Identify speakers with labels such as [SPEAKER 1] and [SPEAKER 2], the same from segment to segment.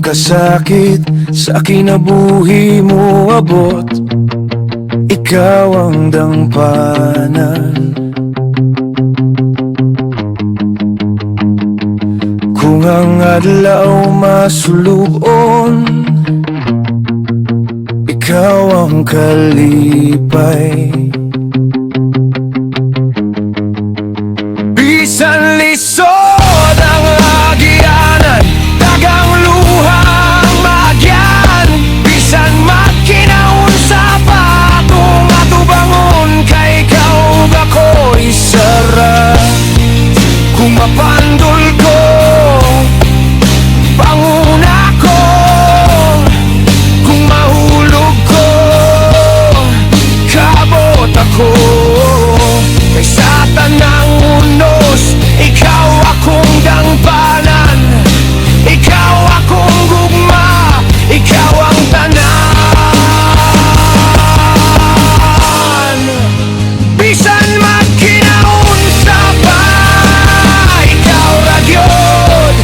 [SPEAKER 1] kasakit sa kinabuhi mo abot, ikaw ang dangpanan. Kung ang adlaw masulubon, ikaw ang kalipay. Bisan lisod ang agyanan, dagang luhang magyan. Bisan magkinaunsa pa kung atubangon, kay ikaw ako'y sara. Kung mapandol ko, panguna ko. Kung mahulog ko, kabot ako. Kay satan ang unos, ikaw akong dangpanan. Ikaw akong gugma, ikaw ang tanan. Bisan magkinaunsa pa, ikaw ragyod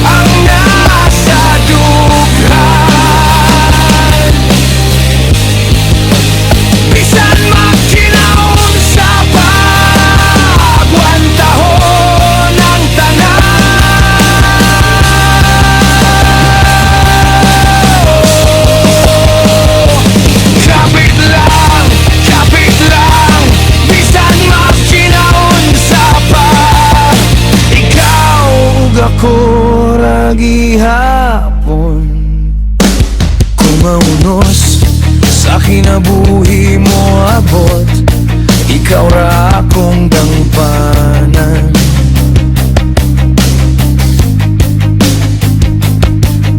[SPEAKER 1] ang nasa dughan. Bisan magkinaunsa pa, agwantahon ang tanan. Kapit lang, bisan magkinaunsa pa, ikaw ug ako ra gihapon. Kung maunos sa kinabuhi mo abot, ikaw ra akong dangpanan.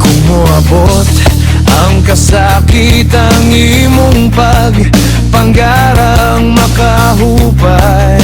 [SPEAKER 1] Kung moabot ang kasakit, ang imong pagpanggarang makahupay,